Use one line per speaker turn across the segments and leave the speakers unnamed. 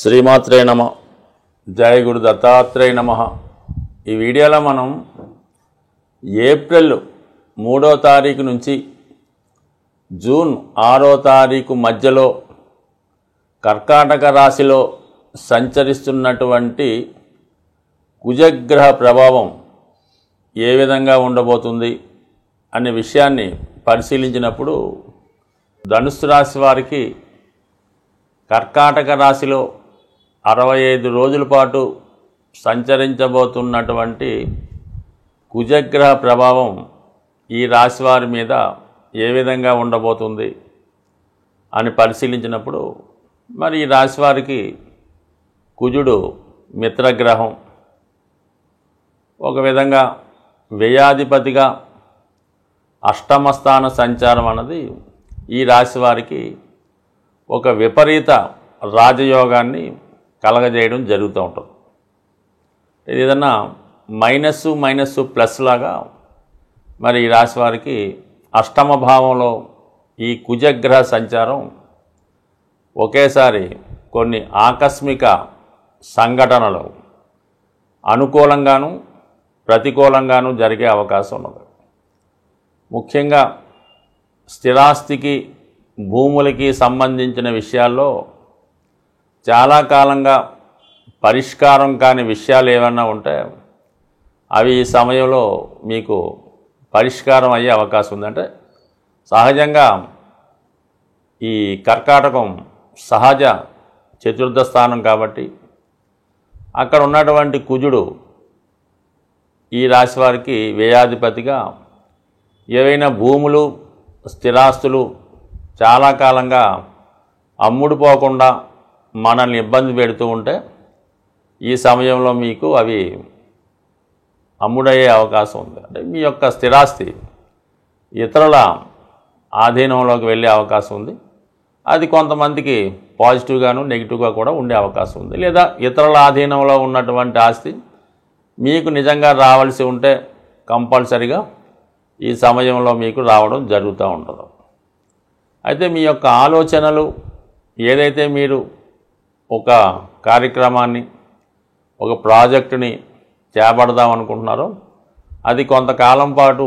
శ్రీమాత్రే నమ. జయ గురు దత్తాత్రేయ నమ. ఈ వీడియోలో మనం ఏప్రిల్ 3వ తారీఖు నుంచి జూన్ 6వ తారీఖు మధ్యలో కర్కాటక రాశిలో సంచరిస్తున్నటువంటి కుజగ్రహ ప్రభావం ఏ విధంగా ఉండబోతుంది అనే విషయాన్ని పరిశీలించినప్పుడు ధనుస్సు రాశి వారికి కర్కాటక రాశిలో 65 రోజుల పాటు సంచరించబోతున్నటువంటి కుజగ్రహ ప్రభావం ఈ రాశి వారి మీద ఏ విధంగా ఉండబోతుంది అని పరిశీలించినప్పుడు మరి ఈ రాశి వారికి కుజుడు మిత్రగ్రహం, ఒక విధంగా వ్యయాధిపతిగా అష్టమ స్థాన సంచారం అన్నది ఈ రాశి వారికి ఒక విపరీత రాజయోగాన్ని కలగజేయడం జరుగుతూ ఉంటుంది. ఇది ఏదన్నా మైనస్ ప్లస్ లాగా మరి ఈ రాశి వారికి అష్టమ భావంలో ఈ కుజగ్రహ సంచారం ఒకేసారి కొన్ని ఆకస్మిక సంఘటనలు అనుకూలంగాను ప్రతికూలంగాను జరిగే అవకాశం ఉన్నది. ముఖ్యంగా స్థిరాస్తికి భూములకి సంబంధించిన విషయాల్లో చాలా కాలంగా పరిష్కారం కాని విషయాలు ఏమన్నా ఉంటే అవి ఈ సమయంలో మీకు పరిష్కారం అయ్యే అవకాశం ఉంది. అంటే సహజంగా ఈ కర్కాటకం సహజ చతుర్థ స్థానం కాబట్టి అక్కడ ఉన్నటువంటి కుజుడు ఈ రాశి వారికి వ్యయాధిపతిగా ఏవైనా భూములు స్థిరాస్తులు చాలా కాలంగా అమ్ముడుపోకుండా మనల్ని ఇబ్బంది పెడుతూ ఉంటే ఈ సమయంలో మీకు అవి అమ్ముడయ్యే అవకాశం ఉంది. అంటే మీ యొక్క స్థిరాస్తి ఇతరుల ఆధీనంలోకి వెళ్ళే అవకాశం ఉంది. అది కొంతమందికి పాజిటివ్గాను నెగిటివ్గా కూడా ఉండే అవకాశం ఉంది. లేదా ఇతరుల ఆధీనంలో ఉన్నటువంటి ఆస్తి మీకు నిజంగా రావాల్సి ఉంటే కంపల్సరిగా ఈ సమయంలో మీకు రావడం జరుగుతూ ఉంటుంది. అయితే మీ యొక్క ఆలోచనలు ఏదైతే మీరు ఒక కార్యక్రమాన్ని ఒక ప్రాజెక్టుని చేపడదాం అనుకుంటున్నారో అది కొంతకాలం పాటు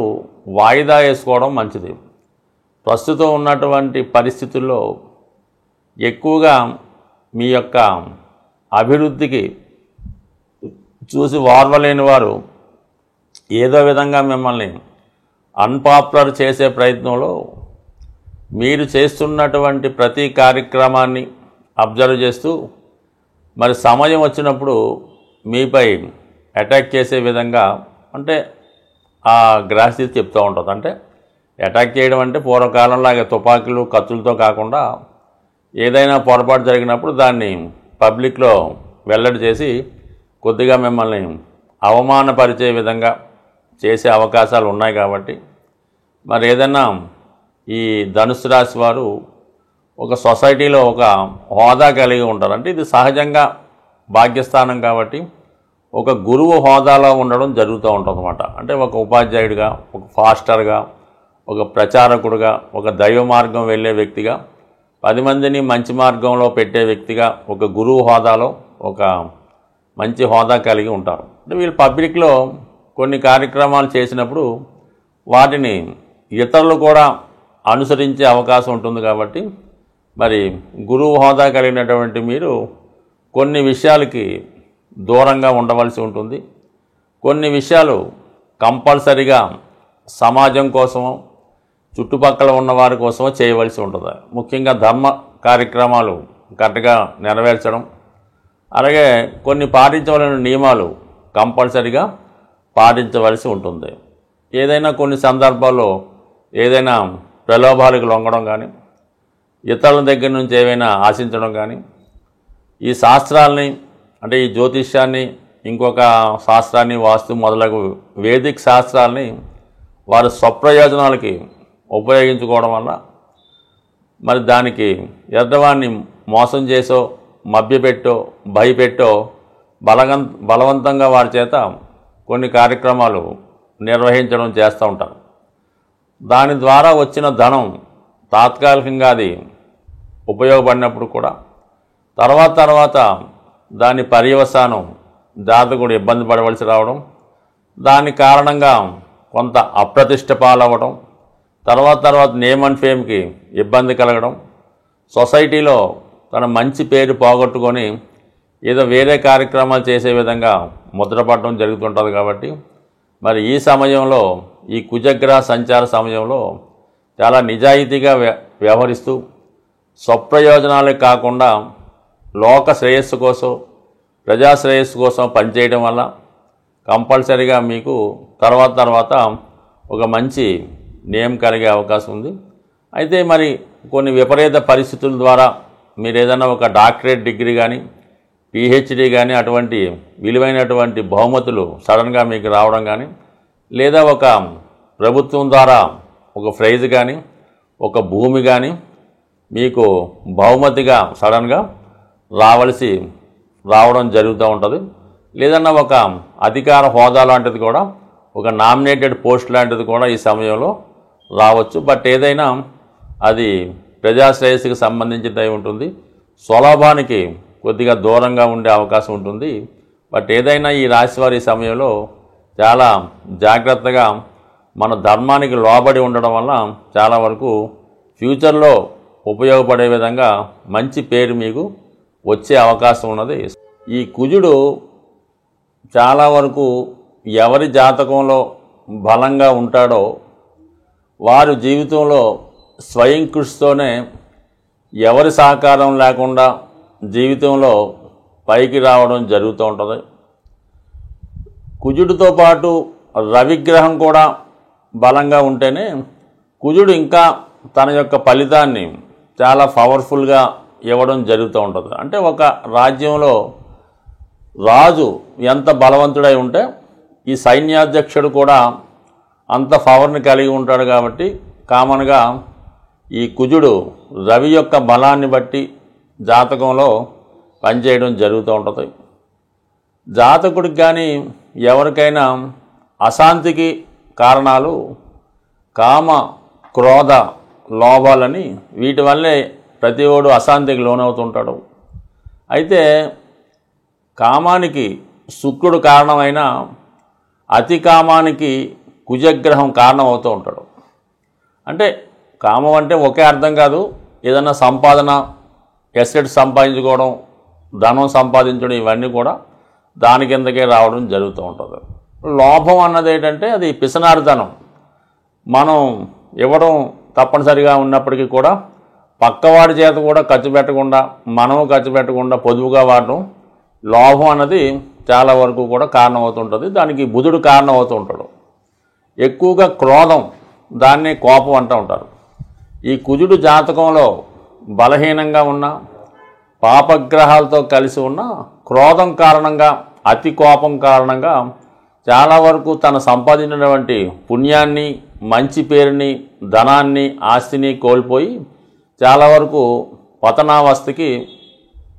వాయిదా వేసుకోవడం మంచిది. ప్రస్తుతం ఉన్నటువంటి పరిస్థితుల్లో ఎక్కువగా మీ యొక్క అభివృద్ధికి చూసి వార్వలేని వారు ఏదో విధంగా మిమ్మల్ని అన్పాపులర్ చేసే ప్రయత్నంలో మీరు చేస్తున్నటువంటి ప్రతి కార్యక్రమాన్ని అబ్జర్వ్ చేస్తూ మరి సమయం వచ్చినప్పుడు మీపై అటాక్ చేసే విధంగా అంటే ఆ గ్రహస్థితి చెప్తూ ఉంటుంది. అంటే అటాక్ చేయడం అంటే పూర్వకాలంలాగా తుపాకీలు కత్తులతో కాకుండా ఏదైనా పొరపాటు జరిగినప్పుడు దాన్ని పబ్లిక్లో వెల్లడి చేసి కొద్దిగా మిమ్మల్ని అవమానపరిచే విధంగా చేసే అవకాశాలు ఉన్నాయి. కాబట్టి మరి ఏదైనా ఈ ధనుస్సు రాశి వారు ఒక సొసైటీలో ఒక హోదా కలిగి ఉంటారు. అంటే ఇది సహజంగా భాగ్యస్థానం కాబట్టి ఒక గురువు హోదాలో ఉండడం జరుగుతూ ఉంటుంది అన్నమాట. అంటే ఒక ఉపాధ్యాయుడిగా, ఒక ఫాస్టర్గా, ఒక ప్రచారకుడుగా, ఒక దైవ మార్గం వెళ్ళే వ్యక్తిగా, 10 మందిని మంచి మార్గంలో పెట్టే వ్యక్తిగా ఒక గురువు హోదాలో ఒక మంచి హోదా కలిగి ఉంటారు. అంటే వీళ్ళు పబ్లిక్లో కొన్ని కార్యక్రమాలు చేసినప్పుడు వాటిని ఇతరులు కూడా అనుసరించే అవకాశం ఉంటుంది. కాబట్టి మరి గురువు హోదా కలిగినటువంటి మీరు కొన్ని విషయాలకి దూరంగా ఉండవలసి ఉంటుంది. కొన్ని విషయాలు కంపల్సరిగా సమాజం కోసమో చుట్టుపక్కల ఉన్న వారి కోసమో చేయవలసి ఉంటుంది. ముఖ్యంగా ధర్మ కార్యక్రమాలు కరెక్ట్గా నెరవేర్చడం, అలాగే కొన్ని పాటించవలసిన నియమాలు కంపల్సరిగా పాటించవలసి ఉంటుంది. ఏదైనా కొన్ని సందర్భాల్లో ఏదైనా ప్రలోభాలకు లొంగడం కానీ, ఇతరుల దగ్గర నుంచి ఏవైనా ఆశించడం కానీ, ఈ శాస్త్రాలని అంటే ఈ జ్యోతిష్యాన్ని, ఇంకొక శాస్త్రాన్ని, వాస్తు మొదలగు వేదిక శాస్త్రాలని వారి స్వప్రయోజనాలకి ఉపయోగించుకోవడం వల్ల మరి దానికి ఎద్దవాన్ని మోసం చేసో మభ్యపెట్టో భయపెట్టో బలవంతంగా వారి చేత కొన్ని కార్యక్రమాలు నిర్వహించడం చేస్తూ ఉంటారు. దాని ద్వారా వచ్చిన ధనం తాత్కాలికంగా అది ఉపయోగపడినప్పుడు కూడా తర్వాత దాని పర్యవసానం జాతకుడు ఇబ్బంది పడవలసి రావడం, దాని కారణంగా కొంత అప్రతిష్ట పాలవ్వడం, తర్వాత నేమ్ అండ్ ఫేమ్కి ఇబ్బంది కలగడం, సొసైటీలో తన మంచి పేరు పోగొట్టుకొని ఏదో వేరే కార్యక్రమాలు చేసే విధంగా ముద్రపడడం జరుగుతుంటుంది. కాబట్టి మరి ఈ సమయంలో, ఈ కుజగ్రహ సంచార సమయంలో చాలా నిజాయితీగా వ్యవహరిస్తూ స్వప్రయోజనాలే కాకుండా లోక శ్రేయస్సు కోసం, ప్రజా శ్రేయస్సు కోసం పనిచేయడం వల్ల కంపల్సరీగా మీకు తర్వాత ఒక మంచి నేమ్ కలిగే అవకాశం ఉంది. అయితే మరి కొన్ని విపరీత పరిస్థితుల ద్వారా మీరు ఏదైనా ఒక డాక్టరేట్ డిగ్రీ కానీ, పిహెచ్డి కానీ అటువంటి విలువైనటువంటి బహుమతులు సడన్గా మీకు రావడం కానీ, లేదా ఒక ప్రభుత్వం ద్వారా ఒక ప్రైజ్ కానీ, ఒక భూమి కానీ మీకు బహుమతిగా సడన్గా రావడం జరుగుతూ ఉంటుంది. లేదన్నా ఒక అధికార హోదా లాంటిది కూడా, ఒక నామినేటెడ్ పోస్ట్ లాంటిది కూడా ఈ సమయంలో రావచ్చు. బట్ ఏదైనా అది ప్రజాశ్రేయస్సుకి సంబంధించినది ఉంటుంది. స్వలాభానికి కొద్దిగా దూరంగా ఉండే అవకాశం ఉంటుంది. బట్ ఏదైనా ఈ రాశివారి సమయంలో చాలా జాగ్రత్తగా మన ధర్మానికి లోబడి ఉండడం వల్ల చాలా వరకు ఫ్యూచర్లో ఉపయోగపడే విధంగా మంచి పేరు మీకు వచ్చే అవకాశం ఉన్నది. ఈ కుజుడు చాలా వరకు ఎవరి జాతకంలో బలంగా ఉంటాడో వారు జీవితంలో స్వయం కృషితోనే, ఎవరి సహకారం లేకుండా జీవితంలో పైకి రావడం జరుగుతూ ఉంటుంది. కుజుడితో పాటు రవిగ్రహం కూడా బలంగా ఉంటేనే కుజుడు ఇంకా తన యొక్క ఫలితాన్ని చాలా పవర్ఫుల్గా ఇవ్వడం జరుగుతూ ఉంటుంది. అంటే ఒక రాజ్యంలో రాజు ఎంత బలవంతుడై ఉంటే ఈ సైన్యాధ్యక్షుడు కూడా అంత పవర్ని కలిగి ఉంటాడు. కాబట్టి కామన్గా ఈ కుజుడు రవి యొక్క బలాన్ని బట్టి జాతకంలో పనిచేయడం జరుగుతూ ఉంటుంది. జాతకుడికి కానీ ఎవరికైనా అశాంతికి కారణాలు కామ, క్రోధ, లోభాలని, వీటి వల్లే ప్రతి ఒడు అశాంతికి లోనవుతుంటాడు. అయితే కామానికి శుక్రుడు కారణమైన అతి కామానికి కుజగ్రహం కారణం అవుతూ ఉంటాడు. అంటే కామం అంటే ఒకే అర్థం కాదు. ఏదైనా సంపాదన, ఎసెట్ సంపాదించుకోవడం, ధనం సంపాదించడం, ఇవన్నీ కూడా దాని కిందకే రావడం జరుగుతూ ఉంటుంది. లోభం అన్నది ఏంటంటే అది పిసనారితనం. మనం ఇవ్వడం తప్పనిసరిగా ఉన్నప్పటికీ కూడా పక్కవాడి చేత కూడా ఖర్చు పెట్టకుండా, మనము ఖర్చు పెట్టకుండా పొదుపుగా వాడడం, లోభం అన్నది చాలా వరకు కూడా కారణమవుతుంటుంది. దానికి బుధుడు కారణమవుతూ ఉంటాడు. ఎక్కువగా క్రోధం, దాన్నే కోపం అంటూ ఉంటారు. ఈ కుజుడు జాతకంలో బలహీనంగా ఉన్న, పాపగ్రహాలతో కలిసి ఉన్న, క్రోధం కారణంగా, అతి కోపం కారణంగా చాలా వరకు తను సంపాదించినటువంటి పుణ్యాన్ని, మంచి పేరుని, ధనాన్ని, ఆస్తిని కోల్పోయి చాలా వరకు పతనావస్థకి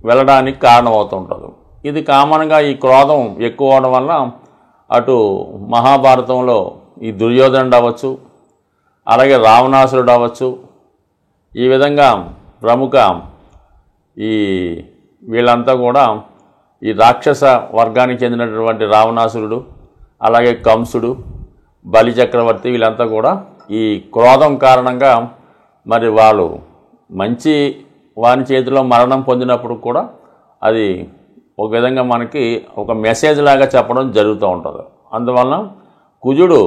వెళ్ళడానికి కారణమవుతుంటుంది. ఇది కామన్గా ఈ క్రోధం ఎక్కువ అవడం వల్ల అటు మహాభారతంలో ఈ దుర్యోధనుడు అవ్వచ్చు, అలాగే రావణాసురుడు అవ్వచ్చు, ఈ విధంగా ప్రముఖ వీళ్ళంతా కూడా ఈ రాక్షస వర్గానికి చెందినటువంటి రావణాసురుడు, అలాగే కంసుడు, బలిచక్రవర్తి, వీళ్ళంతా కూడా ఈ క్రోధం కారణంగా మరి వాళ్ళు మంచి వారి చేతిలో మరణం పొందినప్పుడు కూడా అది ఒక విధంగా మనకి ఒక మెసేజ్ లాగా చెప్పడం జరుగుతూ ఉంటుంది. అందువలన కుజుడు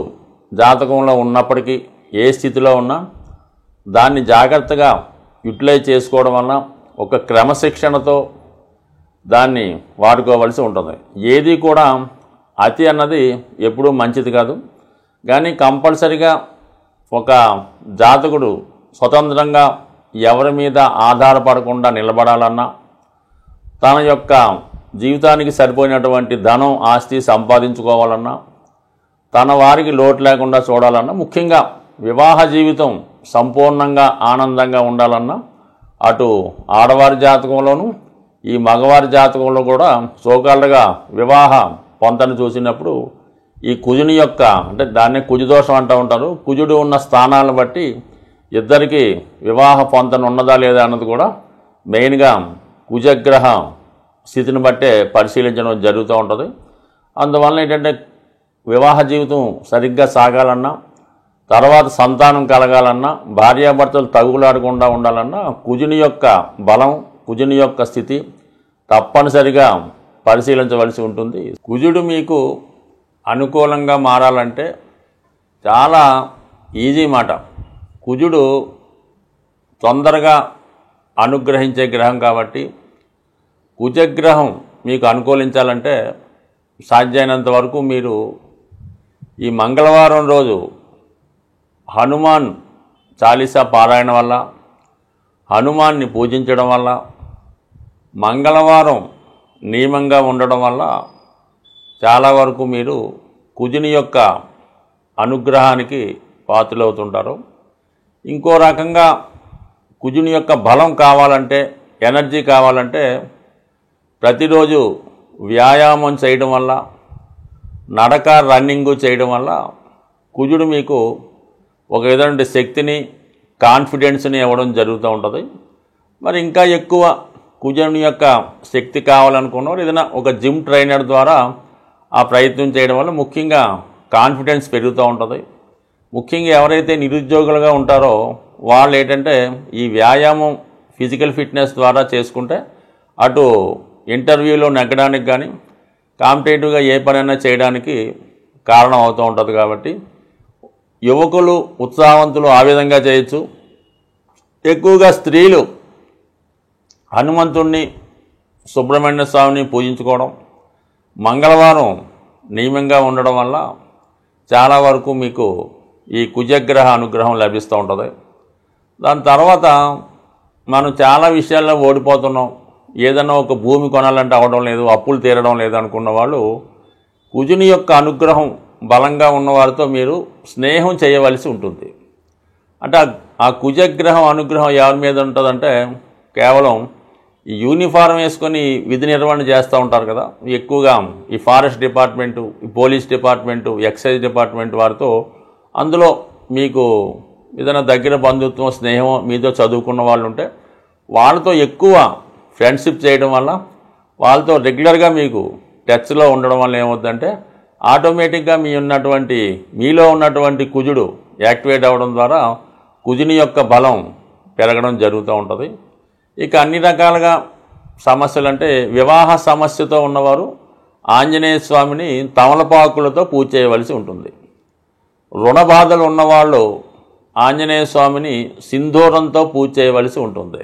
జాతకంలో ఉన్నప్పటికీ ఏ స్థితిలో ఉన్నా దాన్ని జాగ్రత్తగా యూటిలైజ్ చేసుకోవడం వలన ఒక క్రమశిక్షణతో దాన్ని వాడుకోవలసి ఉంటుంది. ఏది కూడా అతి అన్నది ఎప్పుడూ మంచిది కాదు. కానీ కంపల్సరిగా ఒక జాతకుడు స్వతంత్రంగా ఎవరి మీద ఆధారపడకుండా నిలబడాలన్నా, తన యొక్క జీవితానికి సరిపోయినటువంటి ధనం, ఆస్తి సంపాదించుకోవాలన్నా, తన వారికి లోటు లేకుండా చూడాలన్నా, ముఖ్యంగా వివాహ జీవితం సంపూర్ణంగా ఆనందంగా ఉండాలన్నా అటు ఆడవారి జాతకంలోనూ ఈ మగవారి జాతకంలో కూడా సోకాళ్ళగా వివాహ పొంతను చూసినప్పుడు ఈ కుజుని యొక్క, అంటే దాన్నే కుజదోషం అంటూ ఉంటారు, కుజుడు ఉన్న స్థానాలను బట్టి ఇద్దరికి వివాహ పొంతన ఉన్నదా లేదా అన్నది కూడా మెయిన్గా కుజగ్రహ స్థితిని బట్టే పరిశీలించడం జరుగుతూ ఉంటుంది. అందువల్ల ఏంటంటే వివాహ జీవితం సరిగ్గా సాగాలన్నా, తర్వాత సంతానం కలగాలన్నా, భార్యాభర్తలు తగులాడకుండా ఉండాలన్నా కుజుని యొక్క బలం, కుజుని యొక్క స్థితి తప్పనిసరిగా పరిశీలించవలసి ఉంటుంది. కుజుడు మీకు అనుకూలంగా మారాలంటే చాలా ఈజీ మాట. కుజుడు తొందరగా అనుగ్రహించే గ్రహం కాబట్టి కుజగ్రహం మీకు అనుకూలించాలంటే సాధ్యమైనంత వరకు మీరు ఈ మంగళవారం రోజు హనుమాన్ చాలీసా పారాయణ వల్ల, హనుమాన్ని పూజించడం వల్ల, మంగళవారం నియమంగా ఉండడం వల్ల చాలా వరకు మీరు కుజుని యొక్క అనుగ్రహానికి పాత్రులవుతుంటారు. ఇంకో రకంగా కుజుని యొక్క బలం కావాలంటే, ఎనర్జీ కావాలంటే ప్రతిరోజు వ్యాయామం చేయడం వల్ల, నడక రన్నింగు చేయడం వల్ల కుజుడు మీకు ఒక విధమైన శక్తిని, కాన్ఫిడెన్స్ని ఇవ్వడం జరుగుతూ ఉంటుంది. మరి ఇంకా ఎక్కువ కుజుని యొక్క శక్తి కావాలనుకున్నవారు ఏదైనా ఒక జిమ్ ట్రైనర్ ద్వారా ఆ ప్రయత్నం చేయడం వల్ల ముఖ్యంగా కాన్ఫిడెన్స్ పెరుగుతూ ఉంటుంది. ముఖ్యంగా ఎవరైతే నిరుద్యోగులుగా ఉంటారో వాళ్ళు ఏంటంటే ఈ వ్యాయామం, ఫిజికల్ ఫిట్నెస్ ద్వారా చేసుకుంటే అటు ఇంటర్వ్యూలో నెగ్గడానికి కానీ, కాంపిటేటివ్గా ఏ పనైనా చేయడానికి కారణం అవుతూ ఉంటుంది. కాబట్టి యువకులు, ఉత్సాహవంతులు ఆ విధంగా చేయొచ్చు. ఎక్కువగా స్త్రీలు హనుమంతుణ్ణి, సుబ్రహ్మణ్య స్వామిని పూజించుకోవడం, మంగళవారం నియమంగా ఉండడం వల్ల చాలా వరకు మీకు ఈ కుజగ్రహ అనుగ్రహం లభిస్తూ ఉంటుంది. దాని తర్వాత మనం చాలా విషయాల్లో ఓడిపోతున్నాం. ఏదైనా ఒక భూమి కొనాలంటే అవ్వడం లేదు, అప్పులు తీరడం లేదు అనుకున్న వాళ్ళు కుజుని యొక్క అనుగ్రహం బలంగా ఉన్నవారితో మీరు స్నేహం చేయవలసి ఉంటుంది. అంటే ఆ కుజగ్రహం అనుగ్రహం ఎవరి మీద ఉంటుందంటే కేవలం ఈ యూనిఫారం వేసుకొని విధి నిర్వహణ చేస్తూ ఉంటారు కదా, ఎక్కువగా ఈ ఫారెస్ట్ డిపార్ట్మెంటు, ఈ పోలీస్ డిపార్ట్మెంటు, ఎక్సైజ్ డిపార్ట్మెంట్ వారితో, అందులో మీకు ఏదైనా దగ్గర బంధుత్వం, స్నేహం మీతో చదువుకున్న వాళ్ళు ఉంటే వాళ్ళతో ఎక్కువ ఫ్రెండ్షిప్ చేయడం వల్ల, వాళ్ళతో రెగ్యులర్గా మీకు టచ్లో ఉండడం వల్ల ఏమవుతుందంటే ఆటోమేటిక్గా మీలో ఉన్నటువంటి కుజుడు యాక్టివేట్ అవ్వడం ద్వారా కుజుని యొక్క బలం పెరగడం జరుగుతూ ఉంటుంది. ఇక అన్ని రకాలుగా సమస్యలు అంటే వివాహ సమస్యతో ఉన్నవారు ఆంజనేయ స్వామిని తమలపాకులతో పూజ చేయవలసి ఉంటుంది. రుణ బాధలు ఉన్నవాళ్ళు ఆంజనేయ స్వామిని సింధూరంతో పూజ చేయవలసి ఉంటుంది.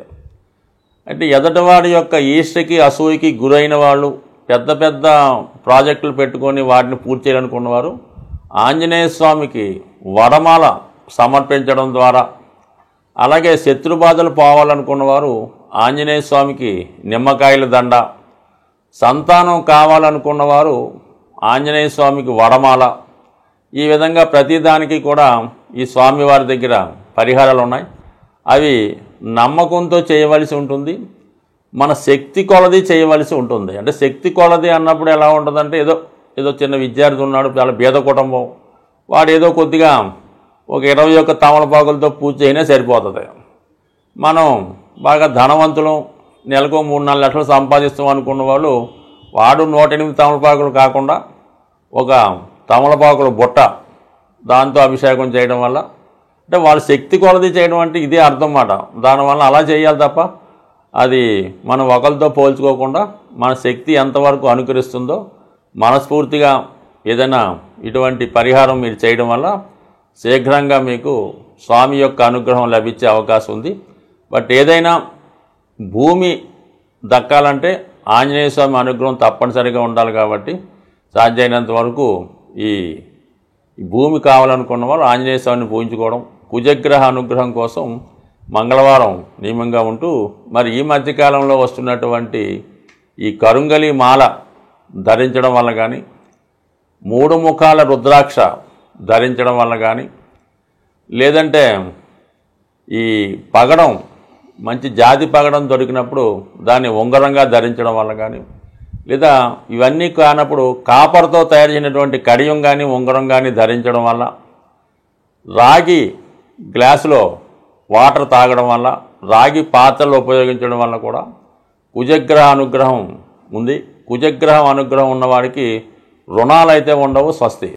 అంటే ఎదటివాడి యొక్క ఈర్ష్యకి, అసూయకి గురైన వాళ్ళు, పెద్ద పెద్ద ప్రాజెక్టులు పెట్టుకొని వాటిని పూర్తి చేయాలనుకున్నవారు ఆంజనేయ స్వామికి వరమాల సమర్పించడం ద్వారా, అలాగే శత్రుబాధలు పోవాలనుకున్నవారు ఆంజనేయ స్వామికి నిమ్మకాయల దండ, సంతానం కావాలనుకున్నవారు ఆంజనేయ స్వామికి వరమాల, ఈ విధంగా ప్రతిదానికి కూడా ఈ స్వామివారి దగ్గర పరిహారాలు ఉన్నాయి. అవి నమ్మకంతో చేయవలసి ఉంటుంది, మన శక్తి కొలది చేయవలసి ఉంటుంది. అంటే శక్తి కొలది అన్నప్పుడు ఎలా ఉంటుందంటే ఏదో చిన్న విద్యార్థి ఉన్నాడు, చాలా బీద కుటుంబం, వాడు ఏదో కొద్దిగా ఒక 21 తమలపాకులతో పూజ చేయనే సరిపోతుంది. మనం బాగా ధనవంతులం, నెలకు 3-4 లక్షలు సంపాదిస్తాం అనుకున్న వాళ్ళు వాడు 108 తమలపాకులు కాకుండా ఒక తమలపాకుల బుట్ట, దాంతో అభిషేకం చేయడం వల్ల, అంటే వాళ్ళ శక్తి కొలది చేయడం అంటే ఇదే అర్థం మాట. దానివల్ల అలా చేయాలి తప్ప అది మనం ఒకరితో పోల్చుకోకుండా మన శక్తి ఎంతవరకు అనుకరిస్తుందో మనస్ఫూర్తిగా ఏదైనా ఇటువంటి పరిహారం మీరు చేయడం వల్ల శీఘ్రంగా మీకు స్వామి యొక్క అనుగ్రహం లభించే అవకాశం ఉంది. బట్ ఏదైనా భూమి దక్కాలంటే ఆంజనేయ స్వామి అనుగ్రహం తప్పనిసరిగా ఉండాలి. కాబట్టి సాధ్యమైనంత వరకు ఈ భూమి కావాలనుకున్న వాళ్ళు ఆంజనేయ స్వామిని పూజించుకోవడం, కుజగ్రహ అనుగ్రహం కోసం మంగళవారం నియమంగా ఉంటూ, మరి ఈ మధ్యకాలంలో వస్తున్నటువంటి ఈ కరుంగలి మాల ధరించడం వల్ల కానీ, 3 ముఖాల రుద్రాక్ష ధరించడం వల్ల కానీ, లేదంటే ఈ పగడం, మంచి జాతి పగడం దొరికినప్పుడు దాన్ని ఉంగరంగా ధరించడం వల్ల కానీ, లేదా ఇవన్నీ కానప్పుడు కాపర్తో తయారు చేసినటువంటి కడియం కానీ ఉంగరం కానీ ధరించడం వల్ల, రాగి గ్లాసులో వాటర్ తాగడం వల్ల, రాగి పాత్రలు ఉపయోగించడం వల్ల కూడా కుజగ్రహ అనుగ్రహం ఉంది. కుజగ్రహం అనుగ్రహం ఉన్నవాడికి రుణాలు అయితే ఉండవు. స్వస్తి.